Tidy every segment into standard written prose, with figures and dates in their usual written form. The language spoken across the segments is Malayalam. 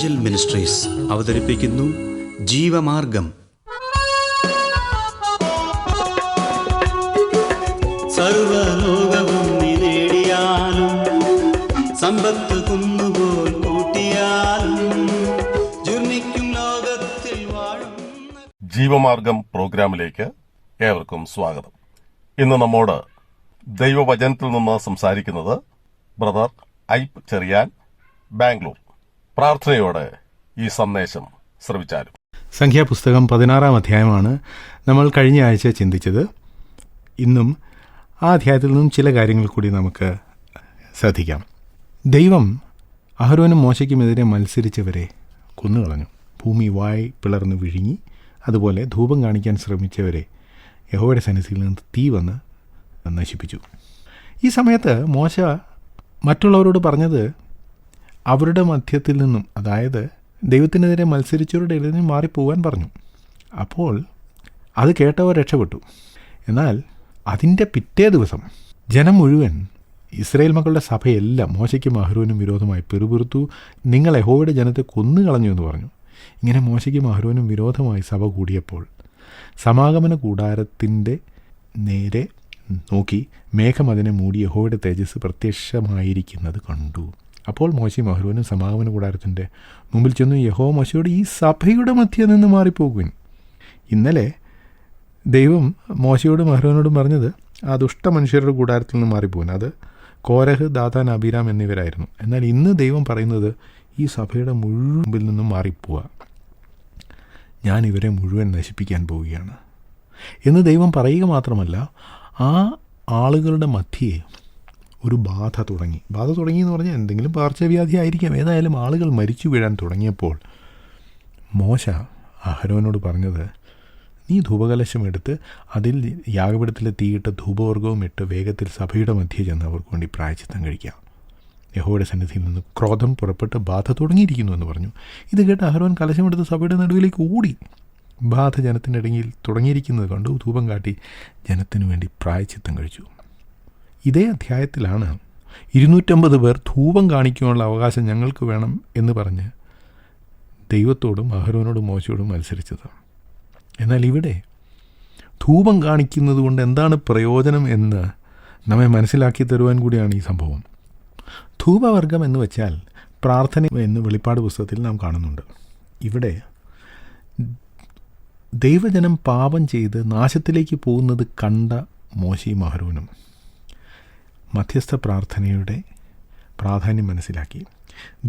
ഏഞ്ചൽ മിനിസ്ട്രീസ് അവതരിപ്പിക്കുന്നു ജീവമാർഗം. സർവലോകവും നേടിയാലും സമ്പത്ത് കുന്നുപോൽ കൂട്ടിയാലും ജുർമിക്കും ലോകത്തിൽ വാഴും. ജീവമാർഗം പ്രോഗ്രാമിലേക്ക് ഏവർക്കും സ്വാഗതം. ഇന്ന് നമ്മോട് ദൈവവചനത്തിൽ നിന്ന് സംസാരിക്കുന്നത് ബ്രദർ ഐപ്പ് ചെറിയാൻ, ബാംഗ്ലൂർ. പ്രാർത്ഥനയോടെ ഈ സന്ദേശം ശ്രവിച്ചാലും. സംഖ്യാപുസ്തകം 16 അധ്യായമാണ് നമ്മൾ കഴിഞ്ഞ ആഴ്ച ചിന്തിച്ചത്. ഇന്നും ആ അധ്യായത്തിൽ നിന്നും ചില കാര്യങ്ങൾ കൂടി നമുക്ക് ശ്രദ്ധിക്കാം. ദൈവം അഹരോനും മോശയ്ക്കുമെതിരെ മത്സരിച്ചവരെ കൊന്നുകളഞ്ഞു. ഭൂമി വായ് പിളർന്ന് വിഴുങ്ങി. അതുപോലെ ധൂപം കാണിക്കാൻ ശ്രമിച്ചവരെ യഹോവയുടെ സന്നിധിയിൽ നിന്ന് തീ വന്ന് നശിപ്പിച്ചു. ഈ സമയത്ത് മോശ മറ്റുള്ളവരോട് പറഞ്ഞത് അവരുടെ മധ്യത്തിൽ നിന്നും, അതായത് ദൈവത്തിനെതിരെ മത്സരിച്ചവരുടെ ഇടയിൽ നിന്ന് മാറിപ്പോകാൻ പറഞ്ഞു. അപ്പോൾ അത് കേട്ടവർ രക്ഷപ്പെട്ടു. എന്നാൽ അതിൻ്റെ പിറ്റേ ദിവസം ജനം മുഴുവൻ, ഇസ്രായേൽ മക്കളുടെ സഭയെല്ലാം മോശയ്ക്കും അഹരോനും വിരോധമായി പിറുപിറുത്തു. നിങ്ങൾ യഹോവയുടെ ജനത്തെ കൊന്നുകളഞ്ഞു എന്ന് പറഞ്ഞു. ഇങ്ങനെ മോശയ്ക്കും അഹരോനും വിരോധമായി സഭ കൂടിയപ്പോൾ സമാഗമന കൂടാരത്തിൻ്റെ നേരെ നോക്കി മേഘം അതിനെ മൂടി യഹോവയുടെ തേജസ് പ്രത്യക്ഷമായിരിക്കുന്നത് കണ്ടു. അപ്പോൾ മോശയും അഹരോനും സമാഗമന കൂടാരത്തിൻ്റെ മുമ്പിൽ ചെന്നു യഹോവ മോശയോട്, ഈ സഭയുടെ മധ്യയിൽ നിന്ന് മാറിപ്പോകുവിൻ. ഇന്നലെ ദൈവം മോശയോടും അഹരോനോടും പറഞ്ഞത് ആ ദുഷ്ട മനുഷ്യരുടെ കൂടാരത്തിൽ നിന്ന് മാറിപ്പോകുൻ. അത് കോരഹ്, ദാഥാൻ, അബീരാം എന്നിവരായിരുന്നു. എന്നാൽ ഇന്ന് ദൈവം പറയുന്നത് ഈ സഭയുടെ മുഴുവൻ നിന്നും മാറിപ്പോവുക, ഞാൻ ഇവരെ മുഴുവൻ നശിപ്പിക്കാൻ പോവുകയാണ് എന്ന് ദൈവം പറയുക മാത്രമല്ല, ആ ആളുകളുടെ മധ്യേ ഒരു ബാധ തുടങ്ങി എന്ന് പറഞ്ഞാൽ എന്തെങ്കിലും പകർച്ചവ്യാധി ആയിരിക്കാം. ഏതായാലും ആളുകൾ മരിച്ചു വീഴാൻ തുടങ്ങിയപ്പോൾ മോശ അഹരോനോട് പറഞ്ഞത്, നീ ധൂപകലശം എടുത്ത് അതിൽ യാഗപീഠത്തിലെ തീയിട്ട ധൂപവർഗവും ഇട്ട് വേഗത്തിൽ സഭയുടെ മധ്യേ ചെന്ന് അവർക്ക് വേണ്ടി പ്രായശ്ചിത്തം കഴിക്കാം. യഹോവയുടെ സന്നിധിയിൽ നിന്ന് ക്രോധം പുറപ്പെട്ട് ബാധ തുടങ്ങിയിരിക്കുന്നു എന്ന് പറഞ്ഞു. ഇത് കേട്ട് അഹരോൻ കലശമെടുത്ത് സഭയുടെ നടുവിലേക്ക് ഓടി. ബാധ ജനത്തിൻ്റെ ഇടയിൽ തുടങ്ങിയിരിക്കുന്നത് കണ്ടു. ധൂപം കാട്ടി ജനത്തിനു വേണ്ടി പ്രായശ്ചിത്തം കഴിച്ചു. ഇതേ അധ്യായത്തിലാണ് 250 പേർ ധൂപം കാണിക്കാനുള്ള അവകാശം ഞങ്ങൾക്ക് വേണം എന്ന് പറഞ്ഞ് ദൈവത്തോടും അഹരോനോടും മോശയോടും മത്സരിച്ചത്. എന്നാൽ ഇവിടെ ധൂപം കാണിക്കുന്നത് കൊണ്ട് എന്താണ് പ്രയോജനം എന്ന് നമ്മെ മനസ്സിലാക്കി തരുവാൻ കൂടിയാണ് ഈ സംഭവം. ധൂപവർഗം എന്ന് വെച്ചാൽ പ്രാർത്ഥന എന്ന് വെളിപ്പാട് പുസ്തകത്തിൽ നാം കാണുന്നുണ്ട്. ഇവിടെ ദൈവജനം പാപം ചെയ്ത് നാശത്തിലേക്ക് പോകുന്നത് കണ്ട മോശയും അഹരോനും മധ്യസ്ഥ പ്രാർത്ഥനയുടെ പ്രാധാന്യം മനസ്സിലാക്കി.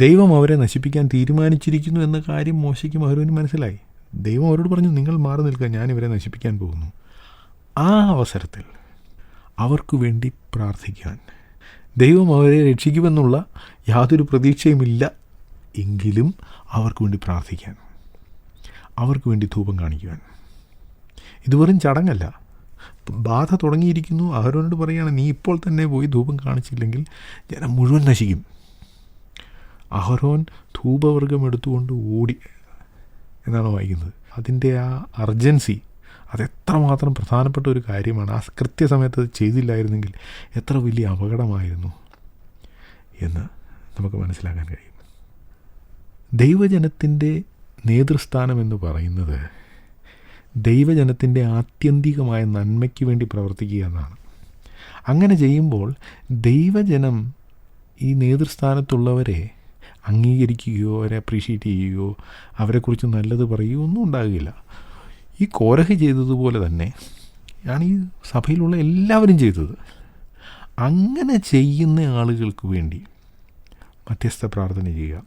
ദൈവം അവരെ നശിപ്പിക്കാൻ തീരുമാനിച്ചിരിക്കുന്നു എന്ന കാര്യം മോശയ്ക്കും അഹരോനും മനസ്സിലായി. ദൈവം അവരോട് പറഞ്ഞു, നിങ്ങൾ മാറി നിൽക്കുക, ഞാൻ ഇവരെ നശിപ്പിക്കാൻ പോകുന്നു. ആ അവസരത്തിൽ അവർക്ക് വേണ്ടി പ്രാർത്ഥിക്കാൻ, ദൈവം അവരെ രക്ഷിക്കുമെന്നുള്ള യാതൊരു പ്രതീക്ഷയുമില്ല എങ്കിലും അവർക്ക് വേണ്ടി പ്രാർത്ഥിക്കാൻ, അവർക്ക് വേണ്ടി ധൂപം കാണിക്കുവാൻ. ഇത് വെറും ചടങ്ങല്ല. ബാധ തുടങ്ങിയിരിക്കുന്നു. അഹരോനോട് പറയുകയാണ്, നീ ഇപ്പോൾ തന്നെ പോയി ധൂപം കാണിച്ചില്ലെങ്കിൽ ജനം മുഴുവൻ നശിക്കും. അഹരോൻ ധൂപവർഗം എടുത്തുകൊണ്ട് ഓടി എന്നാണ് വായിക്കുന്നത്. അതിൻ്റെ ആ അർജൻസി, അതെത്രമാത്രം പ്രധാനപ്പെട്ട ഒരു കാര്യമാണ്. ആ കൃത്യസമയത്ത് അത് ചെയ്തില്ലായിരുന്നെങ്കിൽ എത്ര വലിയ അപകടമായിരുന്നു എന്ന് നമുക്ക് മനസ്സിലാക്കാൻ കഴിയും. ദൈവജനത്തിൻ്റെ നേതൃസ്ഥാനം എന്ന് പറയുന്നത് ദൈവജനത്തിൻ്റെ ആത്യന്തികമായ നന്മയ്ക്ക് വേണ്ടി പ്രവർത്തിക്കുക എന്നാണ്. അങ്ങനെ ചെയ്യുമ്പോൾ ദൈവജനം ഈ നേതൃസ്ഥാനത്തുള്ളവരെ അംഗീകരിക്കുകയോ അവരെ അപ്രീഷിയേറ്റ് ചെയ്യുകയോ അവരെക്കുറിച്ച് നല്ലത് പറയുകയോ ഒന്നും ഉണ്ടാകില്ല. ഈ കോരഹ് ചെയ്തതുപോലെ തന്നെ ആണ് ഈ സഭയിലുള്ള എല്ലാവരും ചെയ്തത്. അങ്ങനെ ചെയ്യുന്ന ആളുകൾക്ക് വേണ്ടി മധ്യസ്ഥ പ്രാർത്ഥന ചെയ്യുക,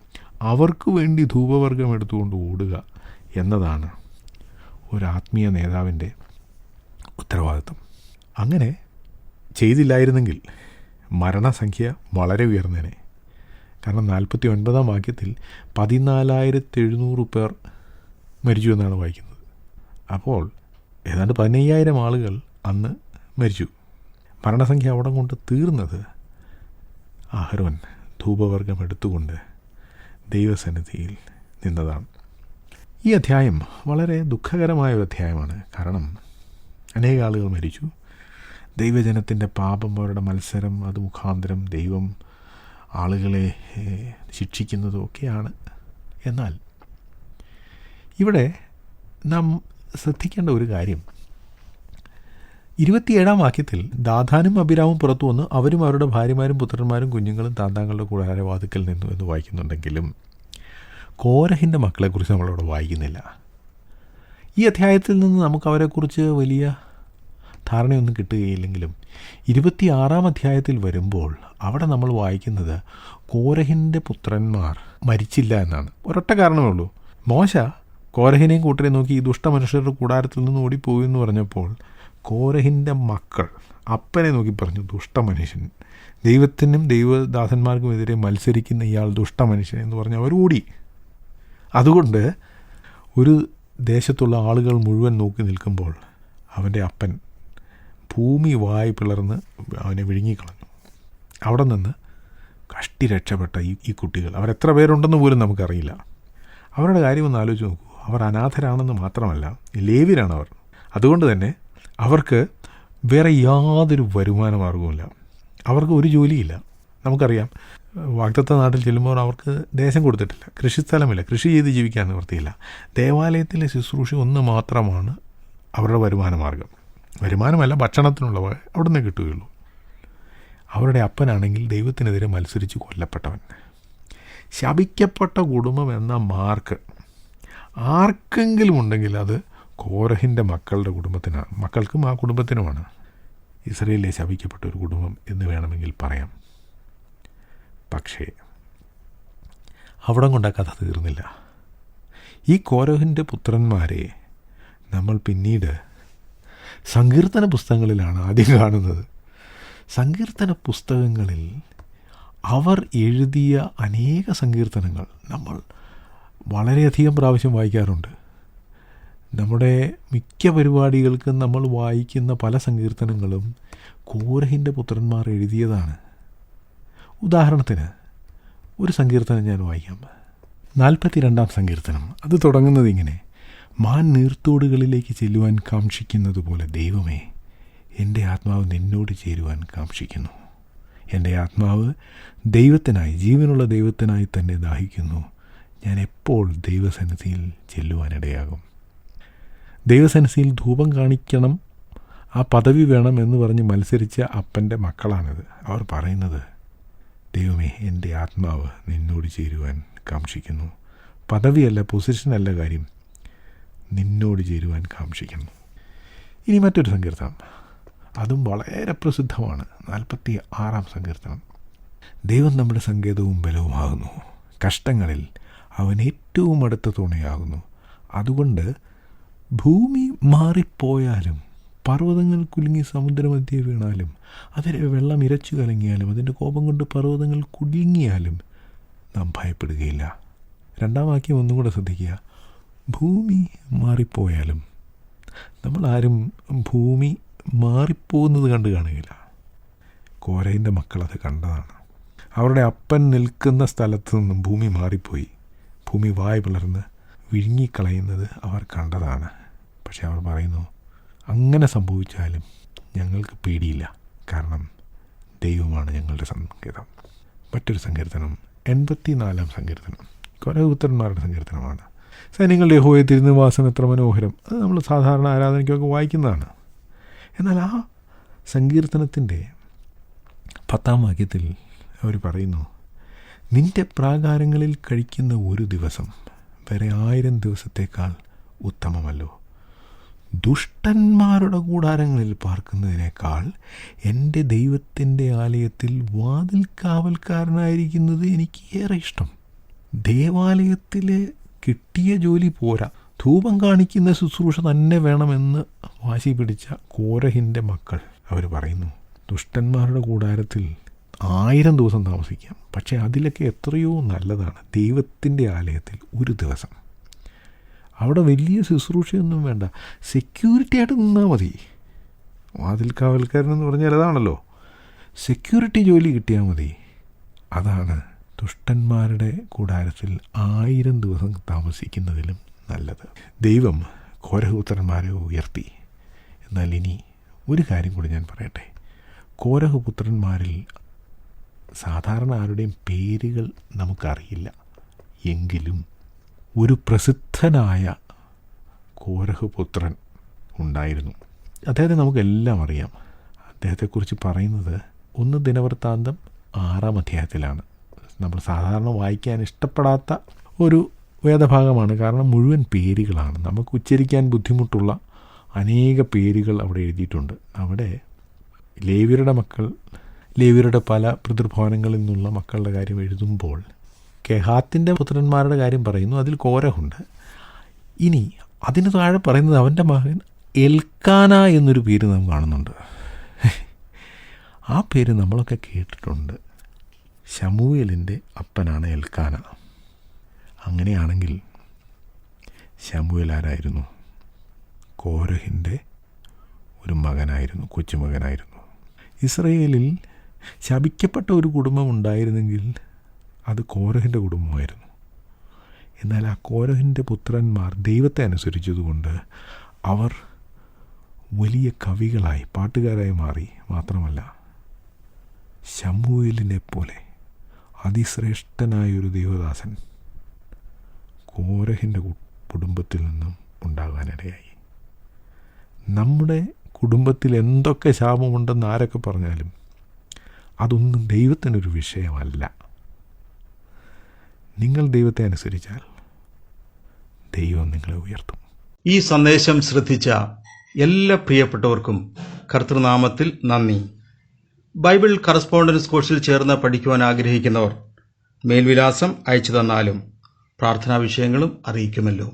അവർക്ക് വേണ്ടി ധൂപവർഗം എടുത്തുകൊണ്ട് ഓടുക എന്നതാണ് ഒരാത്മീയ നേതാവിൻ്റെ ഉത്തരവാദിത്വം. അങ്ങനെ ചെയ്തില്ലായിരുന്നെങ്കിൽ മരണസംഖ്യ വളരെ ഉയർന്നേനെ. കാരണം 49-ാം വാക്യത്തിൽ 14,700 പേർ മരിച്ചു എന്നാണ് വായിക്കുന്നത്. അപ്പോൾ ഏതാണ്ട് 15,000 ആളുകൾ അന്ന് മരിച്ചു. മരണസംഖ്യ അവിടെ കൊണ്ട് തീർന്നത് അഹരോൻ ധൂപവർഗം എടുത്തുകൊണ്ട് ദൈവസന്നിധിയിൽ നിന്നതാണ്. ഈ അധ്യായം വളരെ ദുഃഖകരമായ ഒരു അധ്യായമാണ്. കാരണം അനേക ആളുകൾ മരിച്ചു. ദൈവജനത്തിൻ്റെ പാപം, അവരുടെ മത്സരം, അത് മുഖാന്തരം ദൈവം ആളുകളെ ശിക്ഷിക്കുന്നതുമൊക്കെയാണ്. എന്നാൽ ഇവിടെ നാം ശ്രദ്ധിക്കേണ്ട ഒരു കാര്യം, 27-ാം വാക്യത്തിൽ ദാഥാനും അബിരാമും പുറത്തു വന്ന് അവരും അവരുടെ ഭാര്യമാരും പുത്രന്മാരും കുഞ്ഞുങ്ങളും താന്താങ്ങളുടെ കൂടാരവാതിക്കൽ നിന്നു എന്ന് വായിക്കുന്നുണ്ടെങ്കിലും കോരഹിൻ്റെ മക്കളെക്കുറിച്ച് നമ്മളവിടെ വായിക്കുന്നില്ല. ഈ അധ്യായത്തിൽ നിന്ന് നമുക്ക് അവരെക്കുറിച്ച് വലിയ ധാരണയൊന്നും കിട്ടുകയില്ലെങ്കിലും 26-ാം അധ്യായത്തിൽ വരുമ്പോൾ അവിടെ നമ്മൾ വായിക്കുന്നത് കോരഹിൻ്റെ പുത്രന്മാർ മരിച്ചില്ല എന്നാണ്. ഒരൊറ്റ കാരണമേ ഉള്ളൂ. മോശ കോരഹിനെയും കൂട്ടരെ നോക്കി ഈ ദുഷ്ടമനുഷ്യരുടെ കൂടാരത്തിൽ നിന്ന് ഓടിപ്പോയി എന്ന് പറഞ്ഞപ്പോൾ കോരഹിൻ്റെ മക്കൾ അപ്പനെ നോക്കി പറഞ്ഞു, ദുഷ്ടമനുഷ്യൻ, ദൈവത്തിനും ദൈവദാസന്മാർക്കുമെതിരെ മത്സരിക്കുന്ന ഇയാൾ ദുഷ്ടമനുഷ്യൻ എന്ന് പറഞ്ഞ് അവർ ഓടി. അതുകൊണ്ട് ഒരു ദേശത്തുള്ള ആളുകൾ മുഴുവൻ നോക്കി നിൽക്കുമ്പോൾ അവൻ്റെ അപ്പൻ ഭൂമി വായി പിളർന്ന് അവനെ വിഴുങ്ങിക്കളഞ്ഞു. അവിടെ നിന്ന് കഷ്ടി രക്ഷപ്പെട്ട ഈ കുട്ടികൾ, അവരെത്ര പേരുണ്ടെന്ന് പോലും നമുക്കറിയില്ല. അവരുടെ കാര്യം ഒന്ന് ആലോചിച്ച് നോക്കൂ. അവർ അനാഥരാണെന്ന് മാത്രമല്ല, ലേവ്യരാണവർ. അതുകൊണ്ട് തന്നെ അവർക്ക് വേറെ യാതൊരു വരുമാന മാർഗവുമില്ല. അവർക്ക് ഒരു ജോലിയില്ല. നമുക്കറിയാം, വാഗ്ദത്ത നാട്ടിൽ ചെല്ലുമ്പോൾ അവർക്ക് ദേശം കൊടുത്തിട്ടില്ല, കൃഷിസ്ഥലമില്ല, കൃഷി ചെയ്ത് ജീവിക്കാൻ നിവൃത്തിയില്ല. ദേവാലയത്തിലെ ശുശ്രൂഷ ഒന്ന് മാത്രമാണ് അവരുടെ വരുമാന മാർഗം. വരുമാനമല്ല, ഭക്ഷണത്തിനുള്ള അവിടെ നിന്ന് കിട്ടുകയുള്ളൂ. അവരുടെ അപ്പനാണെങ്കിൽ ദൈവത്തിനെതിരെ മത്സരിച്ച് കൊല്ലപ്പെട്ടവൻ. ശപിക്കപ്പെട്ട കുടുംബം എന്ന മാർക്ക് ആർക്കെങ്കിലും ഉണ്ടെങ്കിൽ അത് കോരഹിൻ്റെ മക്കളുടെ കുടുംബത്തിനാണ്, മക്കൾക്കും ആ കുടുംബത്തിനുമാണ്. ഇസ്രയേലിലെ ശപിക്കപ്പെട്ട ഒരു കുടുംബം എന്ന് വേണമെങ്കിൽ പറയാം. പക്ഷേ അവിടം കൊണ്ട് ആ കഥ തീർന്നില്ല. ഈ കോരഹിൻ്റെ പുത്രന്മാരെ നമ്മൾ പിന്നീട് സങ്കീർത്തന പുസ്തകങ്ങളിലാണ് ആദ്യം കാണുന്നത്. സങ്കീർത്തന പുസ്തകങ്ങളിൽ അവർ എഴുതിയ അനേക സങ്കീർത്തനങ്ങൾ നമ്മൾ വളരെയധികം പ്രാവശ്യം വായിക്കാറുണ്ട്. നമ്മുടെ മിക്ക പരിപാടികൾക്കും നമ്മൾ വായിക്കുന്ന പല സങ്കീർത്തനങ്ങളും കോരഹിൻ്റെ പുത്രന്മാർ എഴുതിയതാണ്. ഉദാഹരണത്തിന് ഒരു സങ്കീർത്തനം ഞാൻ വായിക്കാം. 42-ാം സങ്കീർത്തനം. അത് തുടങ്ങുന്നത് ഇങ്ങനെ: മാൻ നീർത്തോടുകളിലേക്ക് ചെല്ലുവാൻ കാക്ഷിക്കുന്നത് പോലെ ദൈവമേ, എൻ്റെ ആത്മാവ് നിന്നോട് ചേരുവാൻ കാക്ഷിക്കുന്നു. എൻ്റെ ആത്മാവ് ദൈവത്തിനായി, ജീവനുള്ള ദൈവത്തിനായി തന്നെ ദാഹിക്കുന്നു. ഞാൻ എപ്പോൾ ദൈവസന്നിധിയിൽ ചെല്ലുവാനിടയാകും? ദൈവസന്നിധിയിൽ ധൂപം കാണിക്കണം, ആ പദവി വേണം എന്ന് പറഞ്ഞ് മത്സരിച്ച അപ്പൻ്റെ മക്കളാണിത്. അവർ പറയുന്നത്, ദൈവമേ, എൻ്റെ ആത്മാവ് നിന്നോട് ചേരുവാൻ കാക്ഷിക്കുന്നു. പദവിയല്ല, പൊസിഷനല്ല കാര്യം, നിന്നോട് ചേരുവാൻ കാക്ഷിക്കുന്നു. ഇനി മറ്റൊരു സങ്കീർത്തനം, അതും വളരെ പ്രസിദ്ധമാണ്. 46-ാം സങ്കീർത്തനം. ദൈവം നമ്മുടെ സങ്കേതവും ബലവുമാകുന്നു, കഷ്ടങ്ങളിൽ അവൻ ഏറ്റവും അടുത്ത തുണയാകുന്നു. അതുകൊണ്ട് ഭൂമി മാറിപ്പോയാലും, പർവ്വതങ്ങൾ കുലുങ്ങി സമുദ്രമധ്യേ വീണാലും, അതിലെ വെള്ളം ഇരച്ചു കലങ്ങിയാലും, അതിൻ്റെ കോപം കൊണ്ട് പർവ്വതങ്ങൾ കുലുങ്ങിയാലും നാം ഭയപ്പെടുകയില്ല. 2-ാം വാക്യം ഒന്നും കൂടെ ശ്രദ്ധിക്കുക. ഭൂമി മാറിപ്പോയാലും. നമ്മളാരും ഭൂമി മാറിപ്പോകുന്നത് കണ്ടു കാണുകയില്ല. കോരഹിൻ്റെ മക്കളത് കണ്ടതാണ്. അവരുടെ അപ്പൻ നിൽക്കുന്ന സ്ഥലത്ത് നിന്നും ഭൂമി മാറിപ്പോയി, ഭൂമി വായ പിളർന്ന് വിഴുങ്ങിക്കളയുന്നത് അവർ കണ്ടതാണ്. പക്ഷെ അവർ പറയുന്നു, അങ്ങനെ സംഭവിച്ചാലും ഞങ്ങൾക്ക് പേടിയില്ല, കാരണം ദൈവമാണ് ഞങ്ങളുടെ സങ്കേതം. മറ്റൊരു സങ്കീർത്തനം, 84-ാം സങ്കീർത്തനം. കോരഹപുത്രന്മാരുടെ സങ്കീർത്തനമാണ്. സൈന്യങ്ങളുടെ യഹോവയെ തിരുനിവാസം എത്ര മനോഹരം. അത് നമ്മൾ സാധാരണ ആരാധനയ്ക്കൊക്കെ വായിക്കുന്നതാണ്. എന്നാൽ ആ സങ്കീർത്തനത്തിൻ്റെ 10-ാം വാക്യത്തിൽ അവർ പറയുന്നു, നിൻ്റെ പ്രാകാരങ്ങളിൽ കഴിക്കുന്ന ഒരു ദിവസം വേറെ 1000 ദിവസത്തേക്കാൾ ഉത്തമമല്ലോ. ദുഷ്ടന്മാരുടെ കൂടാരങ്ങളിൽ പാർക്കുന്നതിനേക്കാൾ എൻ്റെ ദൈവത്തിൻ്റെ ആലയത്തിൽ വാതിൽ കാവൽക്കാരനായിരിക്കുന്നത് എനിക്ക് ഏറെ ഇഷ്ടം. ദേവാലയത്തിൽ കിട്ടിയ ജോലി പോരാ, ധൂപം കാണിക്കുന്ന ശുശ്രൂഷ തന്നെ വേണമെന്ന് വാശി പിടിച്ച കോരഹിൻ്റെ മക്കൾ അവർ പറയുന്നു, ദുഷ്ടന്മാരുടെ കൂടാരത്തിൽ 1000 ദിവസം താമസിക്കാം, പക്ഷേ അതിലൊക്കെ എത്രയോ നല്ലതാണ് ദൈവത്തിൻ്റെ ആലയത്തിൽ ഒരു ദിവസം. അവിടെ വലിയ ശുശ്രൂഷയൊന്നും വേണ്ട, സെക്യൂരിറ്റി ആയിട്ട് നിന്നാൽ മതി. വാതിൽ കാവൽക്കാരനെന്ന് പറഞ്ഞാൽ അതാണല്ലോ, സെക്യൂരിറ്റി ജോലി കിട്ടിയാൽ മതി. അതാണ് ദുഷ്ടന്മാരുടെ കൂടാരത്തിൽ 1000 ദിവസം താമസിക്കുന്നതിലും നല്ലത്. ദൈവം കോരഹപുത്രന്മാരെ ഉയർത്തി. എന്നാൽ ഇനി ഒരു കാര്യം കൂടി ഞാൻ പറയട്ടെ. കോരഹപുത്രന്മാരിൽ സാധാരണ ആരുടെയും പേരുകൾ നമുക്കറിയില്ല, എങ്കിലും ഒരു പ്രസിദ്ധനായ കോരഹ് പുത്രൻ ഉണ്ടായിരുന്നു. അദ്ദേഹത്തെ നമുക്കെല്ലാം അറിയാം. അദ്ദേഹത്തെക്കുറിച്ച് പറയുന്നത് 1 ദിനവൃത്താന്തം 6-ാം അധ്യായത്തിലാണ്. നമ്മൾ സാധാരണ വായിക്കാൻ ഇഷ്ടപ്പെടാത്ത ഒരു വേദഭാഗമാണ്. കാരണം മുഴുവൻ പേരുകളാണ്. നമുക്ക് ഉച്ചരിക്കാൻ ബുദ്ധിമുട്ടുള്ള അനേക പേരുകൾ അവിടെ എഴുതിയിട്ടുണ്ട്. അവിടെ ലേവ്യരുടെ പല പിതൃഭവനങ്ങളിൽ നിന്നുള്ള മക്കളുടെ കാര്യം എഴുതുമ്പോൾ കെഹാത്തിൻ്റെ പുത്രന്മാരുടെ കാര്യം പറയുന്നു. അതിൽ കോരഹുണ്ട്. ഇനി അതിന് താഴെ പറയുന്നത് അവൻ്റെ മകൻ എൽക്കാന എന്നൊരു പേര് നാം കാണുന്നുണ്ട്. ആ പേര് നമ്മളൊക്കെ കേട്ടിട്ടുണ്ട്. ശമൂവേലിൻ്റെ അപ്പനാണ് എൽക്കാന. അങ്ങനെയാണെങ്കിൽ ശമൂവേൽ ആരായിരുന്നു? കോരഹിൻ്റെ ഒരു മകനായിരുന്നു, കൊച്ചുമകനായിരുന്നു. ഇസ്രയേലിൽ ശപിക്കപ്പെട്ട ഒരു കുടുംബം ഉണ്ടായിരുന്നെങ്കിൽ അത് കോരഹിൻ്റെ കുടുംബമായിരുന്നു. എന്നാൽ ആ കോരഹിൻ്റെ പുത്രന്മാർ ദൈവത്തെ അനുസരിച്ചതുകൊണ്ട് അവർ വലിയ കവികളായി, പാട്ടുകാരായി മാറി. മാത്രമല്ല, ശമൂവേലിനെ പോലെ അതിശ്രേഷ്ഠനായൊരു ദൈവദാസൻ കോരഹിൻ്റെ കുടുംബത്തിൽ നിന്നും ഉണ്ടാകാനിടയായി. നമ്മുടെ കുടുംബത്തിൽ എന്തൊക്കെ ശാപമുണ്ടെന്ന് ആരൊക്കെ പറഞ്ഞാലും അതൊന്നും ദൈവത്തിനൊരു വിഷയമല്ല. നിങ്ങൾ ദൈവത്തെ അനുസരിച്ചാൽ ദൈവം നിങ്ങളെ ഉയർത്തും. ഈ സന്ദേശം ശ്രദ്ധിച്ച എല്ലാ പ്രിയപ്പെട്ടവർക്കും കർത്തൃനാമത്തിൽ നന്ദി. ബൈബിൾ കറസ്പോണ്ടൻസ് കോഴ്സിൽ ചേർന്ന് പഠിക്കുവാൻ ആഗ്രഹിക്കുന്നവർ മേൽവിലാസം അയച്ചു തന്നാലും പ്രാർത്ഥനാ വിഷയങ്ങളും അറിയിക്കുമല്ലോ.